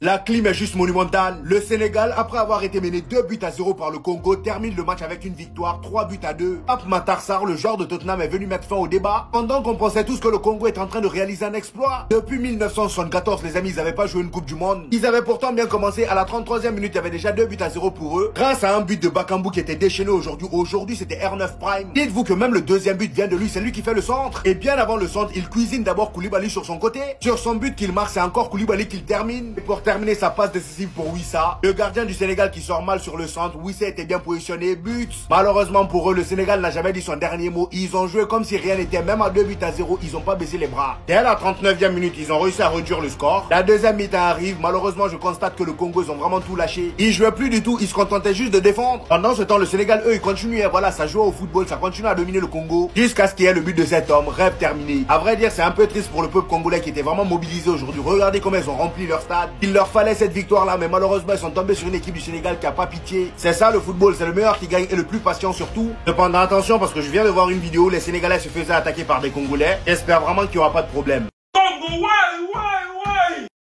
La clim est juste monumentale. Le Sénégal, après avoir été mené 2-0 par le Congo, termine le match avec une victoire 3-2. Pape Matar Sarr, le joueur de Tottenham, est venu mettre fin au débat. Pendant qu'on pensait tous que le Congo est en train de réaliser un exploit. Depuis 1974, les amis, ils n'avaient pas joué une Coupe du Monde. Ils avaient pourtant bien commencé. À la 33e minute, il y avait déjà 2-0 pour eux. Grâce à un but de Bakambu qui était déchaîné aujourd'hui. Aujourd'hui, c'était R9 Prime. Dites-vous que même le deuxième but vient de lui. C'est lui qui fait le centre. Et bien avant le centre, il cuisine d'abord Koulibaly sur son côté. Sur son but qu'il marque, c'est encore Koulibaly qui le termine. Et pour terminer sa passe décisive pour Wissa, le gardien du Sénégal qui sort mal sur le centre. Wissa était bien positionné, but. Malheureusement pour eux, le Sénégal n'a jamais dit son dernier mot. Ils ont joué comme si rien n'était, même à 2-0, ils ont pas baissé les bras. Dès la 39e minute, ils ont réussi à réduire le score. La deuxième mi-temps arrive, malheureusement je constate que le Congo, ils ont vraiment tout lâché. Ils jouaient plus du tout, ils se contentaient juste de défendre. Pendant ce temps, le Sénégal, eux, ils continuaient, voilà, ça jouait au football, ça continue à dominer le Congo. Jusqu'à ce qu'il y ait le but de cet homme, rêve terminé. À vrai dire, c'est un peu triste pour le peuple congolais qui était vraiment mobilisé aujourd'hui. Regardez comment ils ont rempli leur stade. Il leur fallait cette victoire-là, mais malheureusement, ils sont tombés sur une équipe du Sénégal qui a pas pitié. C'est ça le football, c'est le meilleur qui gagne et le plus patient surtout. Cependant, attention parce que je viens de voir une vidéo où les Sénégalais se faisaient attaquer par des Congolais. J'espère vraiment qu'il n'y aura pas de problème. Congo, ouais.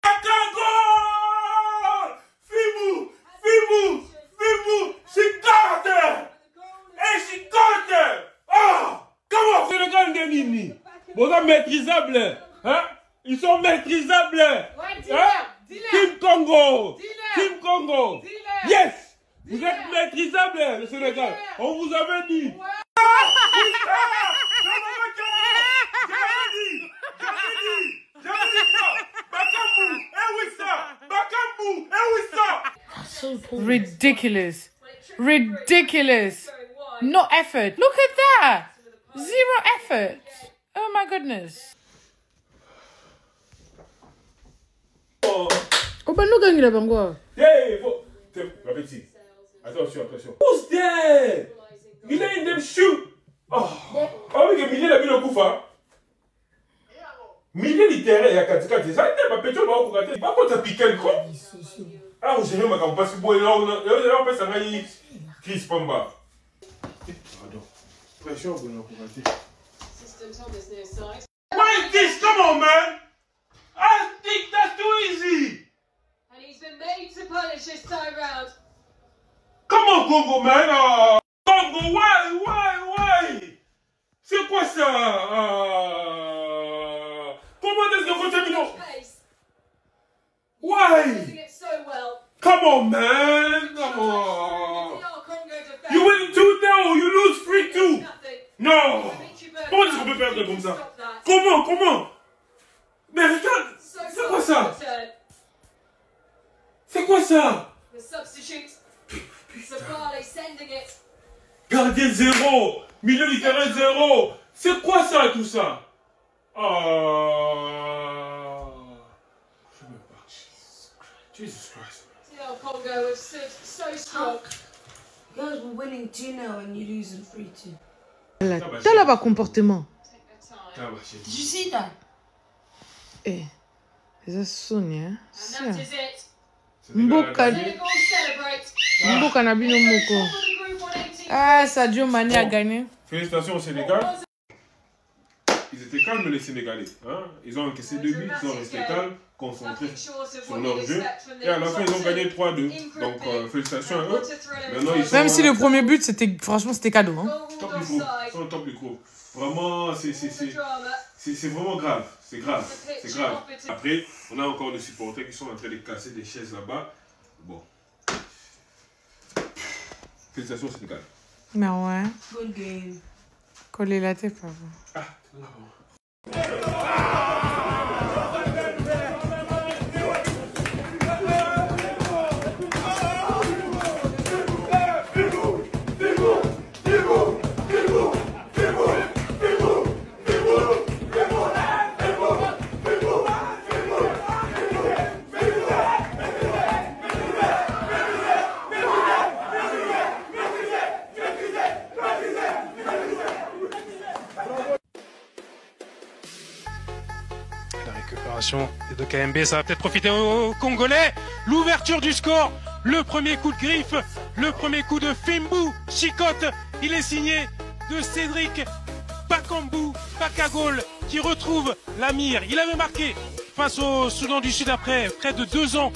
Congo! Fibu, Chicote! Eh, Chicote! Ah! Comment? Sénégal de Nini. Bon, ça maîtrisable, hein? Ils sont maîtrisables. Ouais, hein? Team Congo! Team Congo! Yes! Vous êtes maîtrisables, le Sénégal. On vous avait dit. Ridiculous. Ridiculous. No effort. Look at that. Zero effort. Oh my goodness. Oh, ben nous gagnons la bango. Hey, ma petite. Attention. Who's there? Il est in them shoe. Oh, mais que Miguel a mis le coup, hein? Miguel il terrain il y a katikati. Ça il ma petite on va regarder. Pas contre ça piquer le quoi? Ah, vous gérez ma campagne parce que bon là on peut ça ngaï Chris Pamba. Pardon. Pression vous nous regarder. Why this? Come on, man. I think that's too easy. And he's been made to punish this time round. Come on, Congo, man. Congo, why? C'est quoi ça? Comment est-ce que vous terminez? Why? So well. Come on, man. Come on. You win 2-0, you lose 3-2. Non. Comment est-ce qu'on peut perdre comme ça? Comment? Mais regarde, c'est quoi ça? C'est quoi ça? The substitute. Sabale sending it. Gardien 0, milieu du terrain 0. C'est quoi ça tout ça? Je me bats. Jesus Christ. The Congo have stood so strong. You guys were winning 2-0 and you're losing 3-2. T'as là-bas comportement. Ah bah chérie. Did you see that? Eh, c'est Sonia. And that is it. Mboka Senegal celebrate. Mboka na bino moko. Ah, Sadio Mané a gagné. Félicitations au Sénégal. Ils étaient calmes les Sénégalais. Hein? Ils ont encaissé 2 buts, ils ont resté calmes, concentrés sur leur jeu. Et à la fin, ils ont gagné 3-2. Donc félicitations à eux. Maintenant, ils sont... Même si le premier but, franchement, c'était cadeau. Hein? Top du groupe. Ils sont au top du groupe. Vraiment, c'est vraiment grave. C'est grave. Après, on a encore des supporters qui sont en train de casser des chaises là-bas. Bon. Félicitations au Sénégal. Mais ouais. Good game. Coller la tête, pas vous. Ah, de KMB, ça va peut-être profiter aux Congolais. L'ouverture du score, le premier coup de griffe, le premier coup de Fimbu Chicote. Il est signé de Cédric Bakambu Bakagol qui retrouve la mire. Il avait marqué face au Soudan du Sud après près de 2 ans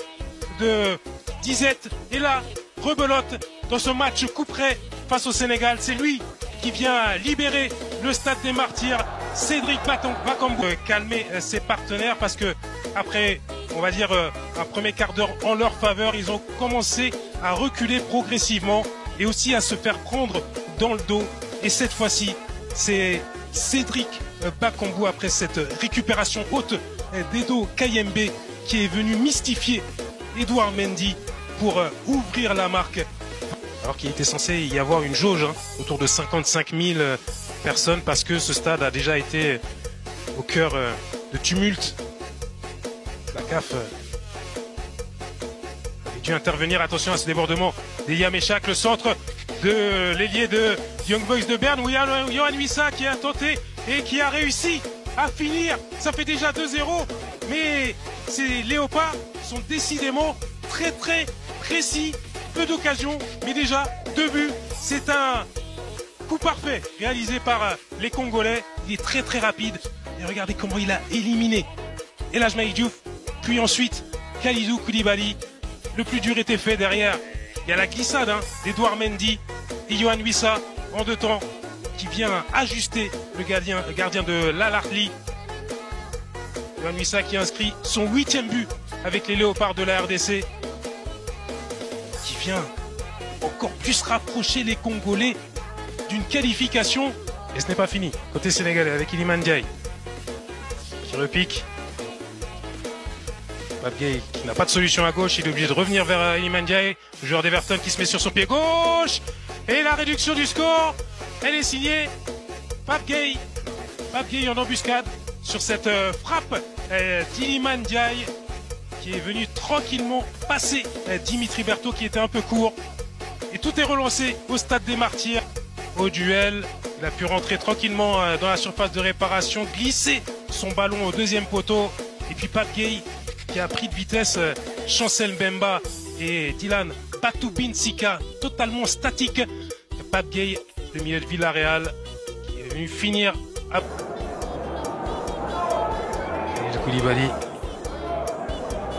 de disette. Et là, rebelote dans ce match coup près face au Sénégal. C'est lui qui vient libérer le Stade des Martyrs. Cédric Bakambu calmer ses partenaires parce que après, on va dire, un premier quart d'heure en leur faveur, ils ont commencé à reculer progressivement et aussi à se faire prendre dans le dos. Et cette fois-ci, c'est Cédric Bakambu, après cette récupération haute d'Edo Kayembe, qui est venu mystifier Edouard Mendy pour ouvrir la marque. Alors qu'il était censé y avoir une jauge autour de 55 000 personnes parce que ce stade a déjà été au cœur de tumulte. La CAF avait dû intervenir. Attention à ce débordement d'Eliam Echak, le centre de l'ailier de Young Boys de Berne, où il y a Yohan Wissa qui a tenté et qui a réussi à finir. Ça fait déjà 2-0, mais ces léopards sont décidément très précis. Peu d'occasions, mais déjà 2 buts. C'est un coup parfait réalisé par les Congolais. Il est très rapide. Et regardez comment il a éliminé El Hadj Malick Diouf. Puis ensuite, Kalidou Koulibaly. Le plus dur était fait derrière. Il y a la glissade d'Edouard Mendy et Yohan Wissa en 2 temps qui vient ajuster le gardien de l'Al Ahly. Yohan Wissa qui inscrit son 8e but avec les Léopards de la RDC. Qui vient encore plus rapprocher les Congolais d'une qualification. Et ce n'est pas fini. Côté sénégalais avec Iliman Ndiaye qui repique. Pape Gueye qui n'a pas de solution à gauche. Il est obligé de revenir vers Iliman Ndiaye. Le joueur d'Everton qui se met sur son pied gauche. Et la réduction du score, elle est signée Pape Gueye. Pape Gueye en embuscade sur cette frappe d'Iliman Ndiaye, qui est venu tranquillement passer Dimitri Berthaud qui était un peu court. Et tout est relancé au Stade des Martyrs. Au duel, il a pu rentrer tranquillement dans la surface de réparation, glisser son ballon au 2e poteau. Et puis Pape Gueye qui a pris de vitesse Chancel Mbemba et Dylan Batoubin-Sika, totalement statique. Pape Gueye, le milieu de Villarreal, qui est venu finir à... Koulibaly.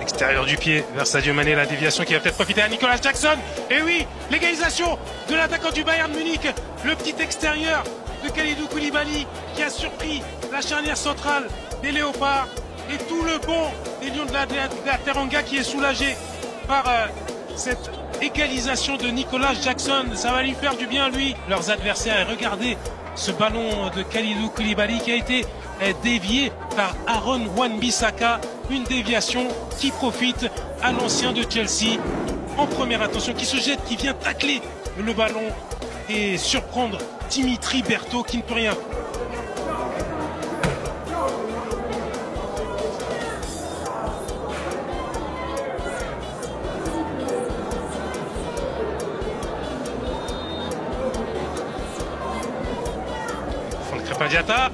Extérieur du pied vers Sadio Mané, la déviation qui va peut-être profiter à Nicolas Jackson. Et oui, l'égalisation de l'attaquant du Bayern Munich, le petit extérieur de Kalidou Koulibaly qui a surpris la charnière centrale des Léopards. Et tout le banc des Lions de la Teranga qui est soulagé par cette égalisation de Nicolas Jackson. Ça va lui faire du bien, lui, leurs adversaires. Et regardez ce ballon de Kalidou Koulibaly qui a été dévié par Aaron Wan-Bissaka, une déviation qui profite à l'ancien de Chelsea en première intention, qui se jette, qui vient tacler le ballon et surprendre Dimitri Berthaud qui ne peut rien. Diata.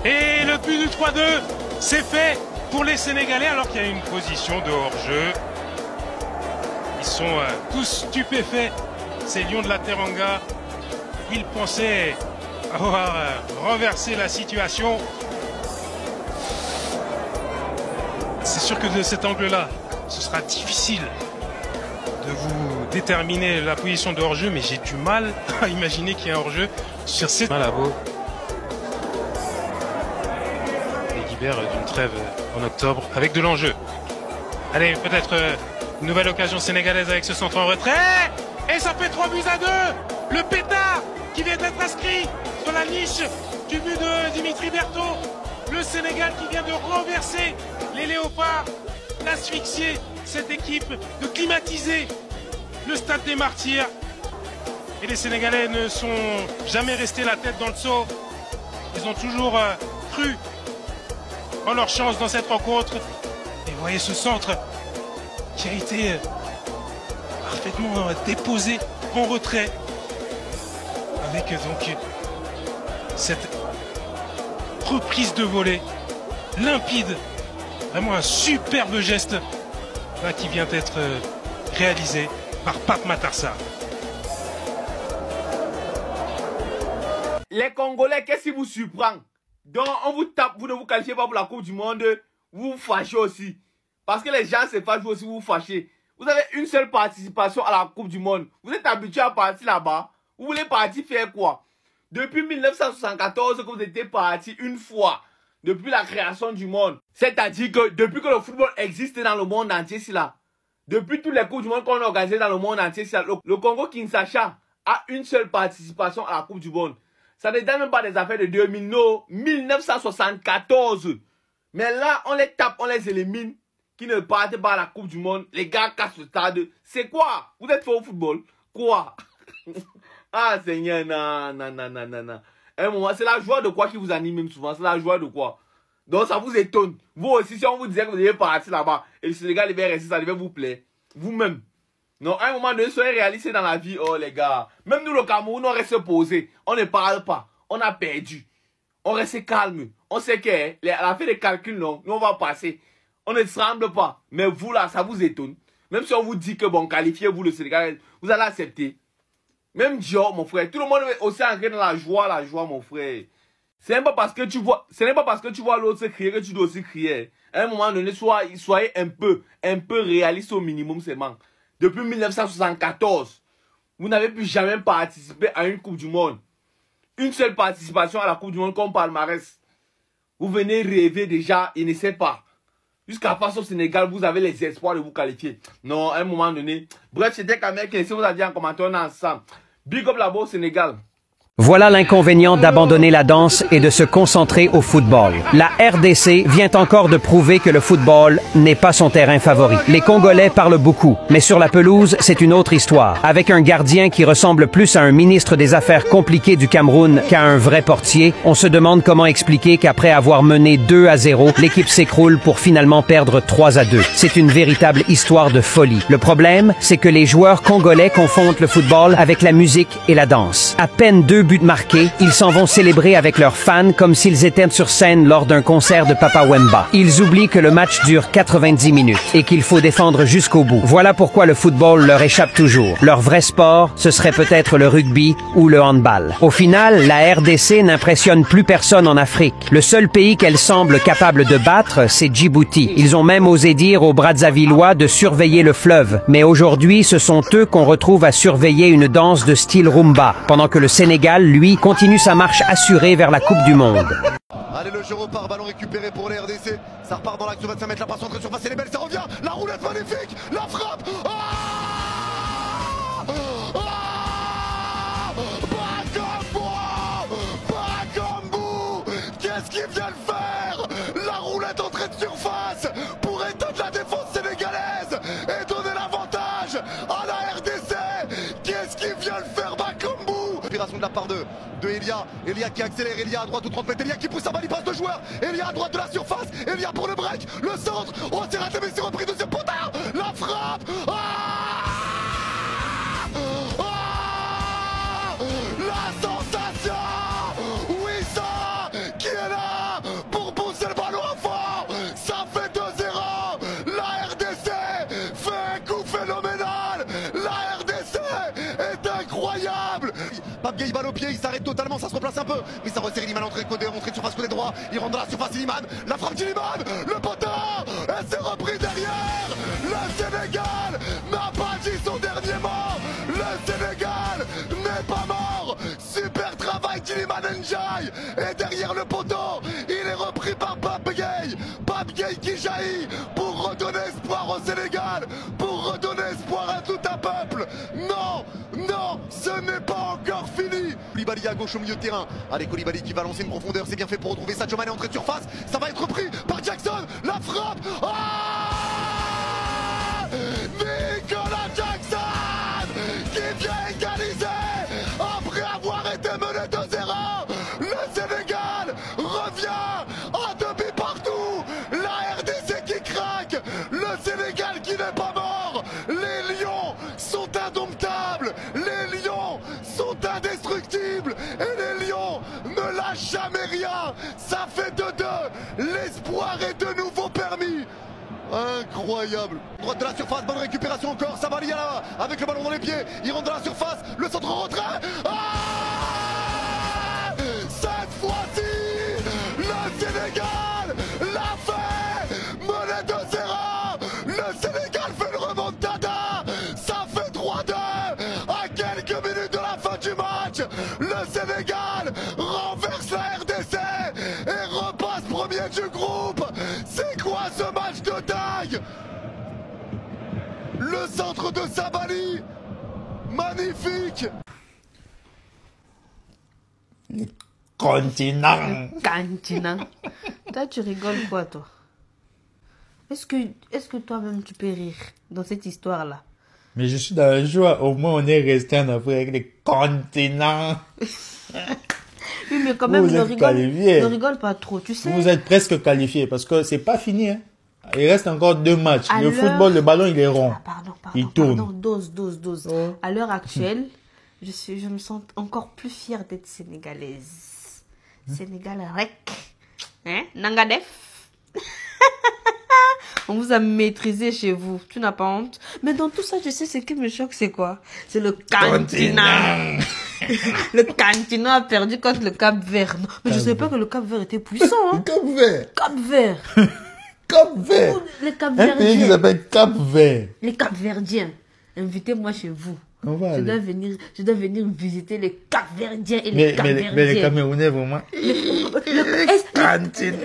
Et le but du 3-2, c'est fait pour les Sénégalais alors qu'il y a une position de hors-jeu. Ils sont tous stupéfaits, ces Lions de la Teranga. Ils pensaient avoir renversé la situation. C'est sûr que de cet angle-là, ce sera difficile de vous déterminer la position de hors-jeu, mais j'ai du mal à imaginer qu'il y a un hors-jeu sur cette... Malabo. D'une trêve en octobre avec de l'enjeu. Allez, peut-être une nouvelle occasion sénégalaise avec ce centre en retrait. Et ça fait 3-2. Le pétard qui vient d'être inscrit sur la niche du but de Dimitri Berthaud. Le Sénégal qui vient de renverser les Léopards, d'asphyxier cette équipe, de climatiser le Stade des Martyrs. Et les Sénégalais ne sont jamais restés la tête dans le seau. Ils ont toujours cru en leur chance dans cette rencontre. Et vous voyez ce centre qui a été parfaitement déposé en retrait avec donc cette reprise de volée limpide, vraiment un superbe geste là, qui vient d'être réalisé par Pape Matar Sarr. Les Congolais, qu'est-ce qui vous surprend? Donc, on vous tape, vous ne vous qualifiez pas pour la Coupe du Monde, vous vous fâchez aussi. Parce que les gens se fâchent aussi, vous vous fâchez. Vous avez une seule participation à la Coupe du Monde. Vous êtes habitué à partir là-bas. Vous voulez partir faire quoi? Depuis 1974 que vous étiez parti une fois. Depuis la création du monde. C'est-à-dire que depuis que le football existe dans le monde entier, c'est là. Depuis tous les Coupes du Monde qu'on a organisées dans le monde entier, c'est là. Le Congo-Kinshasa a une seule participation à la Coupe du Monde. Ça ne date même pas des affaires de 2000, non. 1974. Mais là, on les tape, on les élimine. Qui ne partent pas à la Coupe du Monde. Les gars cassent le stade. C'est quoi? Vous êtes fort au football? Quoi? Ah, Seigneur, non. Un moment, c'est la joie de quoi qui vous anime même souvent. C'est la joie de quoi? Donc, ça vous étonne. Vous aussi, si on vous disait que vous devez partir là-bas et le Sénégal devait rester, ça devait vous plaire. Vous-même. Non, à un moment donné, soyez réalistes dans la vie. Oh, les gars. Même nous, le Cameroun, on reste posé. On ne parle pas. On a perdu. On reste calme. On sait que la fin des calculs, non. Nous, on va passer. On ne tremble pas. Mais vous, là, ça vous étonne. Même si on vous dit que, bon, qualifiez-vous le Sénégal, vous allez accepter. Même Dior, mon frère. Tout le monde est aussi ancré dans la joie, mon frère. Ce n'est pas parce que tu vois l'autre crier que tu dois aussi crier. À un moment donné, soyez un peu réaliste au minimum seulement. Depuis 1974, vous n'avez plus jamais participé à une Coupe du Monde. Une seule participation à la Coupe du Monde comme palmarès. Vous venez rêver déjà, il ne sait pas. Jusqu'à face au Sénégal, vous avez les espoirs de vous qualifier. Non, à un moment donné. Bref, c'était quand même que si vous aviez un commentaire, on est ensemble. Big up là-bas au Sénégal. Voilà l'inconvénient d'abandonner la danse et de se concentrer au football. La RDC vient encore de prouver que le football n'est pas son terrain favori. Les Congolais parlent beaucoup, mais sur la pelouse, c'est une autre histoire. Avec un gardien qui ressemble plus à un ministre des Affaires compliquées du Cameroun qu'à un vrai portier, on se demande comment expliquer qu'après avoir mené 2-0, l'équipe s'écroule pour finalement perdre 3-2. C'est une véritable histoire de folie. Le problème, c'est que les joueurs congolais confondent le football avec la musique et la danse. À peine 2 buts marqués, ils s'en vont célébrer avec leurs fans comme s'ils étaient sur scène lors d'un concert de Papa Wemba. Ils oublient que le match dure 90 minutes et qu'il faut défendre jusqu'au bout. Voilà pourquoi le football leur échappe toujours. Leur vrai sport, ce serait peut-être le rugby ou le handball. Au final, la RDC n'impressionne plus personne en Afrique. Le seul pays qu'elle semble capable de battre, c'est Djibouti. Ils ont même osé dire aux Brazzavillois de surveiller le fleuve. Mais aujourd'hui, ce sont eux qu'on retrouve à surveiller une danse de style rumba, pendant que le Sénégal, lui, continue sa marche assurée vers la Coupe du Monde. Allez, le jeu repart, ballon récupéré pour les RDC. Ça repart dans l'axe 25 mètres, la passe entre surface, elle est belle, ça revient. La roulette magnifique, la frappe. Bakambu, qu'est-ce qu'il vient de faire? La roulette entrée de surface pour éteindre la défense sénégalaise et donner l'avantage à la RDC. Qu'est-ce qu'il vient de faire, Bakambu? Opération de la part de Elia. Elia qui accélère, Elia à droite ou 30 mètres. Elia qui pousse sa balle, il passe de joueur. Elia à droite de la surface. Elia pour le break. Le centre. Oh, c'est raté, mais c'est repris de ce potard. La frappe. La sensation. Wissa qui est là pour pousser le ballon en fort. Ça fait 2-0. La RDC fait un coup phénoménal. La RDC est incroyable. Pape Gay, balle au pied, il s'arrête totalement, ça se replace un peu. Mais ça resserre Iliman, entrée de surface côté droit. Il rentre dans la surface Iliman. La frappe d'Iliman, le poteau. Et c'est repris derrière. Le Sénégal n'a pas dit son dernier mot. Le Sénégal n'est pas mort. Super travail d'Iliman Ndiaye. Et derrière le poteau, il est repris par Pape Gay. Pape Gay qui jaillit pour redonner espoir au Sénégal. Pour redonner espoir à tout un peuple. Non, non, ce n'est pas encore fini. Koulibaly à gauche au milieu de terrain. Allez, Koulibaly qui va lancer une profondeur. C'est bien fait pour retrouver Sadio Mané entrée de surface. Ça va être repris par Jackson. La frappe. Nicolas Jackson qui vient égaliser après avoir été mené 2-0. Le Sénégal revient à 2 buts partout. La RDC qui craque. Le Sénégal qui n'est pas mort. Les Lions sont indomptables. Les Lions sont indestructibles. Et les Lions ne lâchent jamais rien. Ça fait 2-2. L'espoir est de nouveau permis. Incroyable. Droite de la surface, bonne récupération encore. Sabalia avec le ballon dans les pieds. Il rentre dans la surface. Le centre en retrait. Cette fois-ci, le Sénégal l'a fait. Mené 2-0. Le Sénégal fait une remontada. Sénégal renverse la RDC et repasse premier du groupe. C'est quoi ce match de dingue? Le centre de Sabali, magnifique. Continent. Continent. Toi, tu rigoles quoi, toi? Est-ce que toi-même, tu peux rire dans cette histoire-là? Mais je suis dans la joie. Au moins, on est resté en Afrique avec les continents. Oui, mais quand même, vous êtes qualifiés. ne rigole pas trop, tu sais. Vous êtes presque qualifiés parce que c'est pas fini. Hein. Il reste encore 2 matchs. Le football, le ballon, il est rond. Ah, pardon, il tourne. Pardon, dose. Oh. À l'heure actuelle, je me sens encore plus fière d'être sénégalaise. Sénégal rec. Hein? Nangadef. On vous a maîtrisé chez vous. Tu n'as pas honte? Mais dans tout ça, je sais ce qui me choque, c'est quoi? C'est le continent. Le continent a perdu contre le Cap-Vert. Mais je ne savais pas que le Cap-Vert était puissant. Hein? Cap-Vert. Cap-Vert. Cap-Vert. Les Cap-Verdiens. Un pays qui s'appelle Cap-Vert. Les Cap-Verdiens. Invitez-moi chez vous. On va je dois venir visiter les Cap-Verdiens et les Cap-Verdiens. Mais les Camerounais, vraiment. Le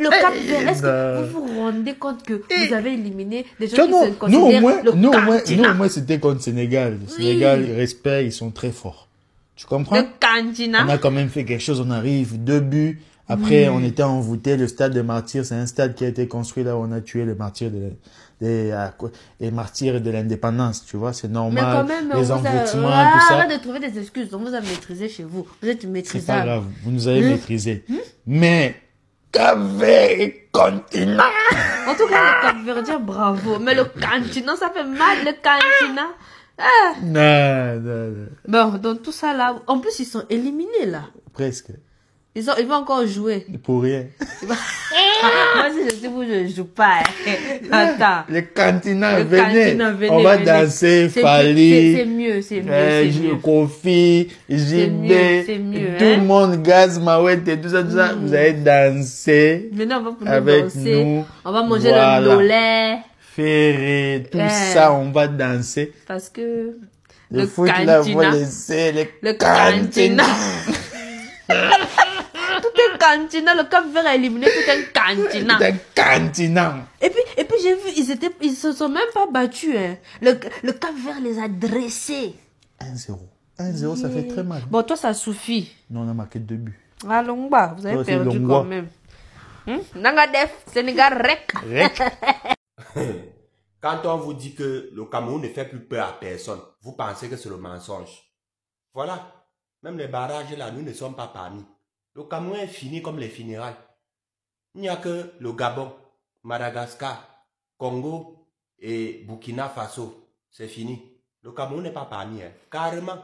Cap-Vert, est-ce que vous vous rendez compte que vous avez éliminé des gens qui se considèrent nous, au moins, c'était contre Sénégal. Le Sénégal, respect, ils sont très forts. Tu comprends? Le continent. On a quand même fait quelque chose, on arrive, 2 buts. Après, on était envoûtés. Le stade des Martyrs, c'est un stade qui a été construit là où on a tué les martyrs les martyrs de l'indépendance. Tu vois, c'est normal. Mais quand même, les envoûtements, tout ça. Arrête de trouver des excuses. On vous a maîtrisé chez vous. Vous êtes maîtrisable. C'est pas grave. Vous nous avez maîtrisé. Mais, Cap-Vert continent. En tout cas, le Cap-Verdien, bravo. Mais le continent, ça fait mal, le continent. Ah. Non. Bon, dans tout ça là, en plus, ils sont éliminés là. Presque. Ils vont encore jouer. Pour rien. Moi, si je dis vous, je joue pas. Attends. Le continent, venez. On va danser, Fali. C'est mieux. Kofi, JB. C'est mieux. Tout le monde, Gaz, Mawet et tout ça. Vous allez danser. Maintenant, on va pouvoir avec danser. nous. On va manger le lollet. Ferré, tout ça, on va danser. Parce que le foot là, vous laissez le cantina. Tout un cantina, le Cap-Vert a éliminé tout un cantina. Tout un cantina. Et puis j'ai vu, ils se sont même pas battus. Hein. Le Cap-Vert les a dressés. 1-0. 1-0, ça fait très mal. Bon, toi, ça suffit. Non, on a marqué 2 buts. Allons bas, vous avez perdu quand même. Nangadef, Sénégal, rec. Quand on vous dit que le Cameroun ne fait plus peur à personne, vous pensez que c'est le mensonge. Voilà. Même les barrages là, nous ne sommes pas parmi. Le Cameroun est fini comme les funérailles. Il n'y a que le Gabon, Madagascar, Congo et Burkina Faso. C'est fini. Le Cameroun n'est pas parmi. Hein. Carrément.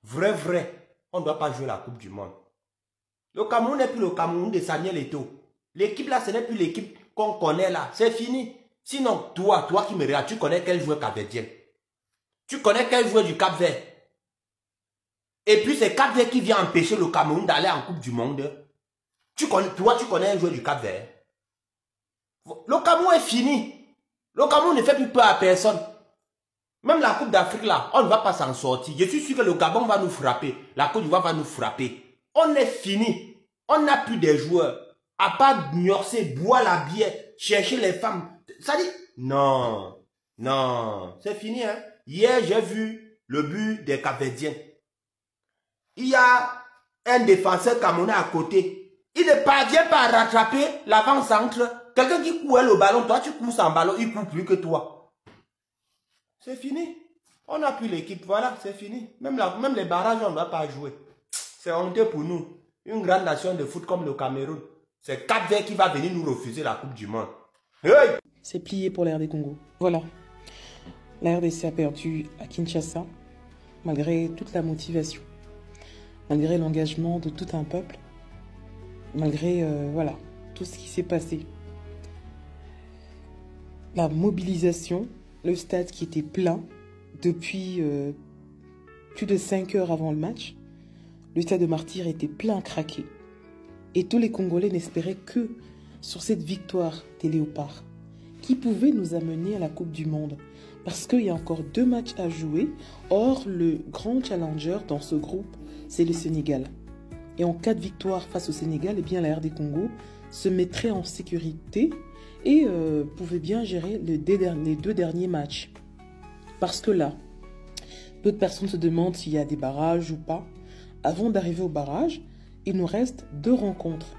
Vrai. On ne doit pas jouer la Coupe du Monde. Le Cameroun n'est plus le Cameroun de Samuel Eto'o. L'équipe là, ce n'est plus l'équipe qu'on connaît là. C'est fini. Sinon, toi qui me regardes, tu connais quel joueur capverdien? Tu connais quel joueur du Cap-Vert? Et puis c'est Cap-Vert qui vient empêcher le Cameroun d'aller en Coupe du Monde. Tu connais un joueur du Cap-Vert? Le Cameroun est fini. Le Cameroun ne fait plus peur à personne. Même la Coupe d'Afrique là, on ne va pas s'en sortir. Je suis sûr que le Gabon va nous frapper. La Côte d'Ivoire va nous frapper. On est fini. On n'a plus des joueurs. À part gnorcer, boire la bière, chercher les femmes. Ça dit, non, c'est fini. Hein? Hier, j'ai vu le but des Cap-Verdiens. Il y a un défenseur camerounais à côté. Il ne parvient pas à rattraper l'avant-centre. Quelqu'un qui courait le ballon, toi tu cours sans ballon, il court plus que toi. C'est fini. On n'a plus l'équipe, voilà, c'est fini. Même les barrages, on ne va pas jouer. C'est honteux pour nous. Une grande nation de foot comme le Cameroun. C'est Cap-Vert qui va venir nous refuser la Coupe du Monde. Hey! C'est plié pour la RD Congo. Voilà. La RDC a perdu à Kinshasa, malgré toute la motivation, malgré l'engagement de tout un peuple, malgré voilà, tout ce qui s'est passé. La mobilisation, le stade qui était plein depuis plus de 5 heures avant le match. Le stade de Martyrs était plein à craquer. Et tous les Congolais n'espéraient que sur cette victoire des Léopards, qui pouvait nous amener à la Coupe du Monde. Parce qu'il y a encore 2 matchs à jouer. Or, le grand challenger dans ce groupe, c'est le Sénégal. Et en cas de victoire face au Sénégal, eh bien, la RD Congo se mettrait en sécurité et pouvait bien gérer les 2 derniers matchs. Parce que là, d'autres personnes se demandent s'il y a des barrages ou pas. Avant d'arriver au barrage, il nous reste 2 rencontres.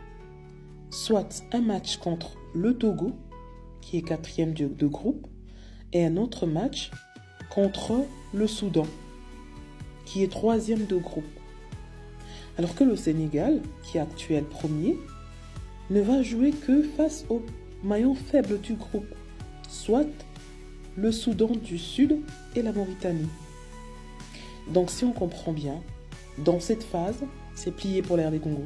Soit un match contre le Togo, qui est 4e de groupe, et un autre match contre le Soudan, qui est 3e de groupe. Alors que le Sénégal, qui est actuel 1er, ne va jouer que face au maillon faible du groupe, soit le Soudan du Sud et la Mauritanie. Donc si on comprend bien, dans cette phase, c'est plié pour l'RD Congo.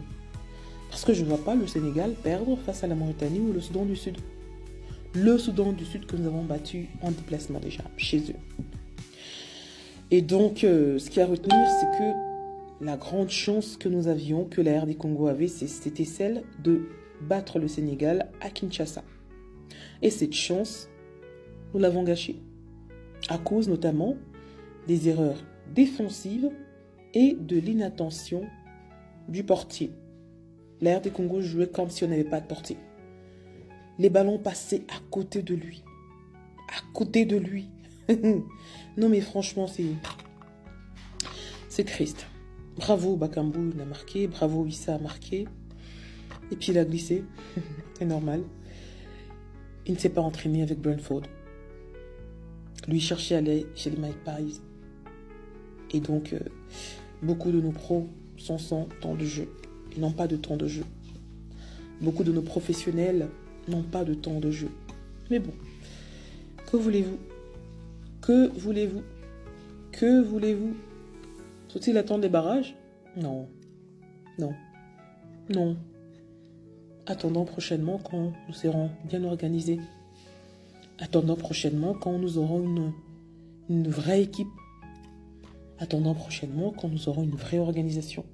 Parce que je ne vois pas le Sénégal perdre face à la Mauritanie ou le Soudan du Sud. Le Soudan du Sud que nous avons battu en déplacement déjà, chez eux. Et donc, ce qu'il y a à retenir, c'est que la grande chance que nous avions, que la RD Congo avait, c'était celle de battre le Sénégal à Kinshasa. Et cette chance, nous l'avons gâchée. À cause notamment des erreurs défensives et de l'inattention du portier. La RD Congo jouait comme si on n'avait pas de portier. Les ballons passaient à côté de lui. À côté de lui. Non mais franchement, c'est triste. Bravo Bakambu, il a marqué. Bravo Issa a marqué. Et puis il a glissé. C'est normal. Il ne s'est pas entraîné avec Brentford. Lui cherchait à aller chez les Mike Paris. Et donc, beaucoup de nos pros sont sans temps de jeu. Ils n'ont pas de temps de jeu. Beaucoup de nos professionnels n'ont pas de temps de jeu. Mais bon, que voulez-vous? Que voulez-vous? Que voulez-vous? Faut-il attendre les barrages? Non. Non. Non. Attendons prochainement quand nous serons bien organisés. Attendons prochainement quand nous aurons une vraie équipe. Attendons prochainement quand nous aurons une vraie organisation.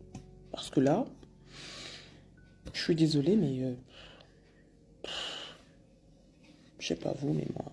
Parce que là, je suis désolée, mais je sais pas vous, mais moi,